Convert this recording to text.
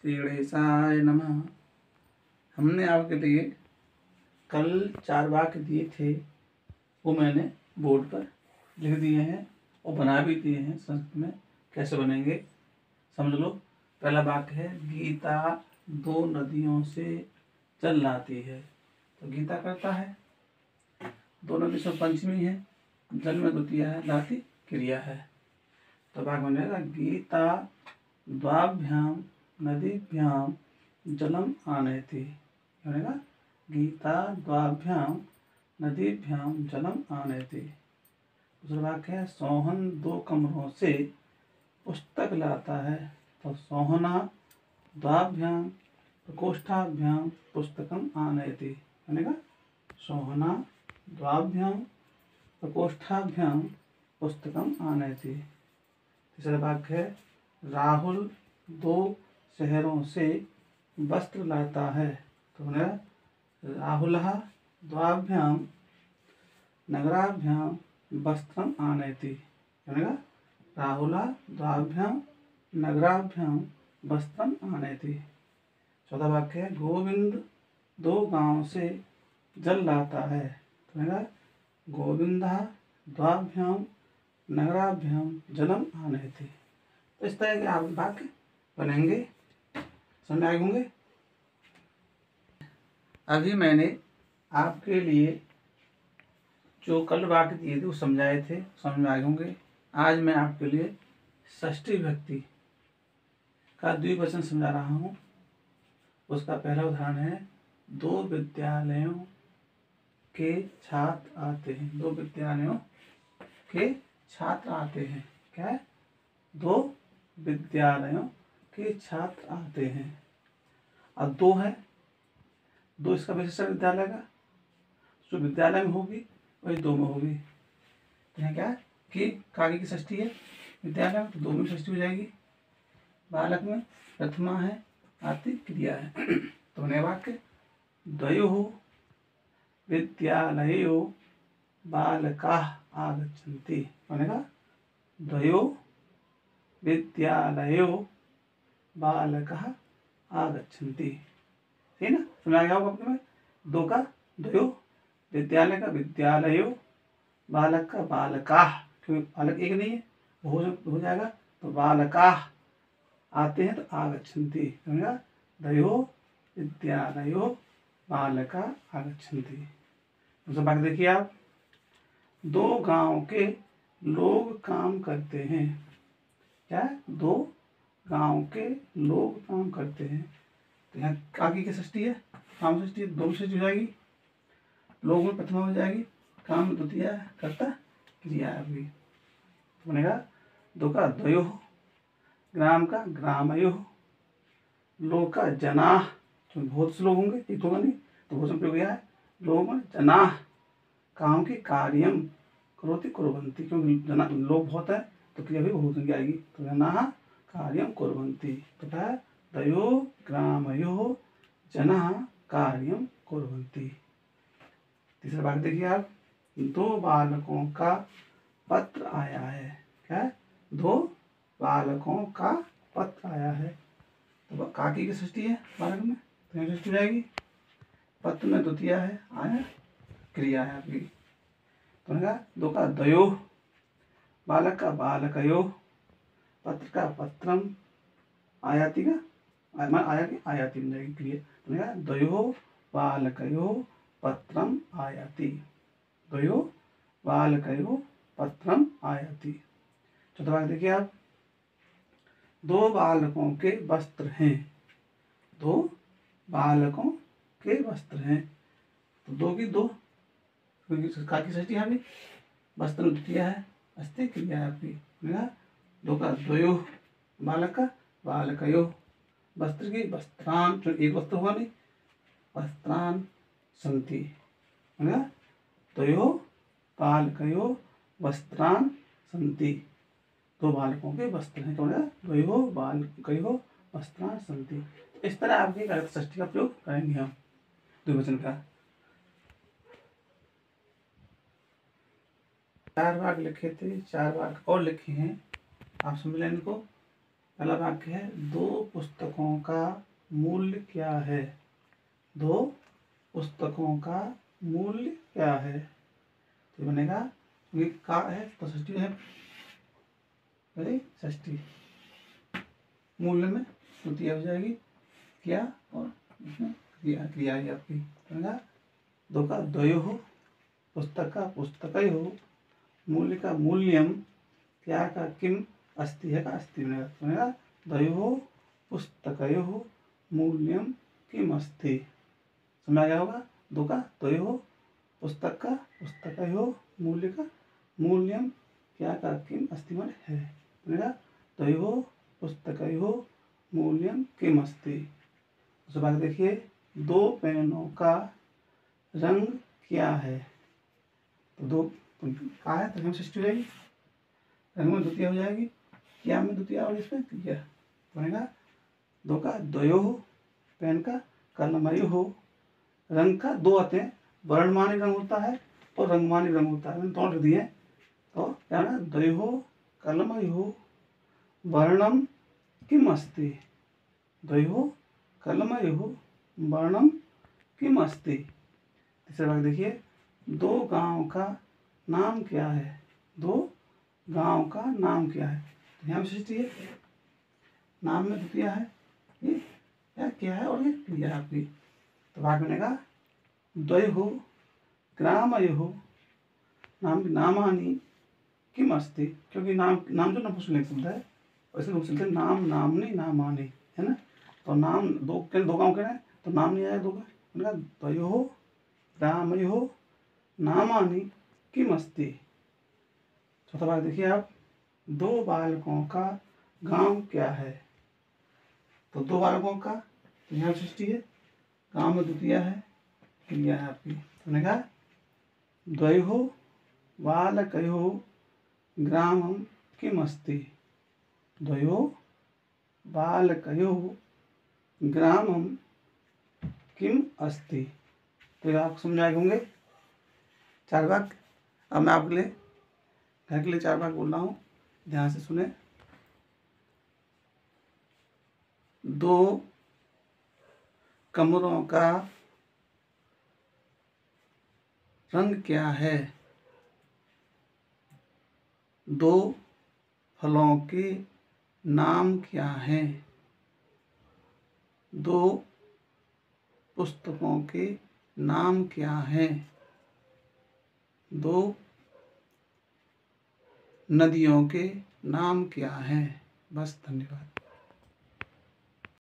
श्री गणेशाय नमः। हमने आपके लिए कल 4 वाक्य दिए थे, वो मैंने बोर्ड पर लिख दिए हैं और बना भी दिए हैं। संस्कृत में कैसे बनेंगे समझ लो। पहला वाक्य है, गीता 2 नदियों से जल लाती है। तो गीता करता है, 2 नदी से पंचमी है, जल में द्वितीय है, लाती क्रिया है। तो वाक्य बनेगा, गीता द्वाभ्याम नदीभ्याम जलम आनयति। बनेगा, गीता द्वाभ्याम नदीभ्याम जलम आनयति। दूसरा वाक्य है, सोहन 2 कमरों से पुस्तक लाता है। तो सोहना द्वाभ्याम प्रकोष्ठाभ्याम पुस्तकम आनयति। बनेगा, सोहना द्वाभ्याम प्रकोष्ठाभ्याम पुस्तकम आनयति। तीसरा वाक्य है, राहुल 2 शहरों से वस्त्र लाता है। तो राहुलः द्वाभ्याम नगराभ्याम वस्त्रम आनयति। बनेगा, राहुलः द्वाभ्याम नगराभ्याम वस्त्रम आनयति। चौथा वाक्य है, गोविंद 2 गांव से जल लाता है। तो बनेगा, गोविंदः द्वाभ्याम नगराभ्याम जलम आनयति। तो इस तरह के आप वाक्य बनेंगे, समझ आए होंगे। अभी मैंने आपके लिए जो कल वाक्य दिए थे वो समझाए थे, समझ में आए होंगे। आज मैं आपके लिए षष्ठी विभक्ति का द्विवचन समझा रहा हूँ। उसका पहला उदाहरण है, 2 विद्यालयों के छात्र आते हैं। 2 विद्यालयों के छात्र आते हैं। क्या है? 2 विद्यालयों के छात्र आते हैं। अब 2 है, 2 इसका विशेषण विद्यालय का, जो विद्यालय में होगी वही 2 में होगी। यहाँ क्या है कि कागी की षष्ठी है, विद्यालय में तो 2 में षष्ठी हो जाएगी। बालक में प्रथमा है, आती क्रिया है। तो नए वाक्य, द्वयोः विद्यालयो बालकाः आगच्छन्ति। बनेगा, द्वयोः विद्यालयो बालकाः आगच्छन्ति। ठीक है ना, समझ आ गया होगा आपके में। 2 का द्वयोः, विद्यालय का विद्यालयो, बालक का बालकाः, क्योंकि बालक एक नहीं है, हो जाएगा। तो बालकाः आते हैं तो आगच्छन्ति। समझा, द्वयोः विद्यालयो बालकाः आगच्छन्ति। दूसरा वाक्य देखिए आप, 2 गांव के लोग काम करते हैं। क्या है? 2 गांव के लोग काम करते हैं। तो यहाँ काकी की षष्ठी है, काम षष्ठी है, 2 षष्ठी हो जाएगी। लोग में प्रथमा हो जाएगी, काम में द्वितीय, कर्ता क्रिया है। तो बनेगा, 2 का द्वयोः, ग्राम का ग्रामयोः, लोग का जनाः, क्योंकि बहुत से लोग होंगे, एक होगा नहीं, तो बहुत प्रयोग किया है। लोग में जनाः, काम की कार्यम करोति कुर्वन्ति, क्योंकि जना लोग बहुत है तो क्रिया भी बहुत की आएगी। तो जनाः कार्यम कुर्वन्ति। तो क्या है? द्वयोः ग्रामयोः जनाः कार्यम कुर्वन्ति। तीसरा वाक्य देखिए आप, 2 बालकों का पत्र आया है। क्या है? 2 बालकों का पत्र आया है। तो काकी की षष्ठी है बालक में, तो यहाँ षष्ठी हो जाएगी। पत्र में द्वितीय है, आया क्रिया है आपकी। तो 2 का द्वयोः, बालक का बालकयोः, पत्र का पत्रम, आयाति का आया की आयाति बन जाएगी क्रिया। तो द्वयोः बालकयोः पत्रम आयाति। द्वयोः बालकयोः पत्रम आयाति। चौथा वाक्य देखिए आप, 2 बालकों के वस्त्र हैं। 2 बालकों के वस्त्र हैं। तो 2 की 2, क्योंकि काकी षष्ठी है, वस्त्र द्वितीय है, अस्ति क्रिया है आपकी। 2 का द्वयोः, बालक का बालकयोः, वस्त्र की वस्त्रान, जो एक वस्त्र हुआ नहीं, वस्त्रान सन्ति। द्वयोः बालकयोः वस्त्रान सन्ति। 2 बालकों के वस्त्र हैं। तो द्वयोः बालकयोः वस्त्रान सन्ति। इस तरह आपकी अर्थ षष्ठी का प्रयोग करेंगे हम द्विवचन का। 4 वाक्य लिखे थे, 4 वाक्य और लिखे हैं, आप समझ लें इनको। पहला वाक्य है, 2 पुस्तकों का मूल्य क्या है। 2 पुस्तकों का मूल्य क्या है। तो ये बनेगा, ये का है तो षष्ठी है, अरे षष्ठी, मूल्य में द्वितीय हो जाएगी, क्या और इसमें क्रिया, क्रिया है आपकी बनेगा। 2 का द्वयोः, पुस्तक का पुस्तकयोः, मूल्य का मूल्यम, क्या का किम, अस्ति है का अस्ति बनेगा। द्वयोः पुस्तकयोः मूल्यम किम अस्ति। समझ आ गया होगा। 2 का द्वयोः, पुस्तक का पुस्तकयोः, मूल्य का मूल्यम, क्या का किम, अस्ति मन है बनेगा। द्वयोः पुस्तकयोः मूल्यम किम अस्ति। दूसरा वाक्य देखिए, 2 पेनों का रंग क्या है। तो 2 का है तो हम षष्ठी हो जाएगी, रंग में द्वितीय हो जाएगी, क्या में द्वितीय और इसमें क्रिया बनेगा। 2 का द्वयोः, पेन का कलमयोः, रंग का 2 आते हैं, वर्णमानी रंग होता है और रंगमानी रंग होता है, मैंने दोनों लिख दिए। तो क्या है, द्वयोः कलमयोः वर्णम किम अस्ति। द्वयोः कलमयोः वर्णम किम अस्ति। तीसरा वाक्य देखिए, 2 गांव का नाम क्या है। 2 गांव का नाम क्या है। तो यहाँ विशिष्टि है, नाम में द्वितीय है, ये क्या है और ये क्रिया है आपकी। तो वाक्य बनेगा, द्वयोः ग्रामयोः नामानि किम अस्ति। क्योंकि नाम जो नपुंसकलिंग शब्द है, वैसे लोग चलते नाम नामनी नामानि, है ना। तो नाम 2 गाँव कह रहे हैं तो नाम नहीं आया 2 का, बनेगा द्वयोः ग्रामयोः नामानि किम अस्ति। चौथा वाक्य देखिए आप, 2 बालकों का गांव क्या है। तो 2 बालकों का, तो यहाँ सृष्टि है, गांव में द्वितीय है, क्रिया है आपकी बनेगा। द्वयोः बालकयोः ग्रामं किम अस्ति। द्वयोः बालकयोः ग्रामं किम अस्ति। तो आप समझाए होंगे 4 वाक्य। अब मैं आपके लिए घर के लिए 4 वाक्य बोल रहा हूँ, ध्यान से सुने। 2 कमरों का रंग क्या है। 2 फलों के नाम क्या हैं। 2 पुस्तकों के नाम क्या हैं। 2 नदियों के नाम क्या हैं। बस, धन्यवाद।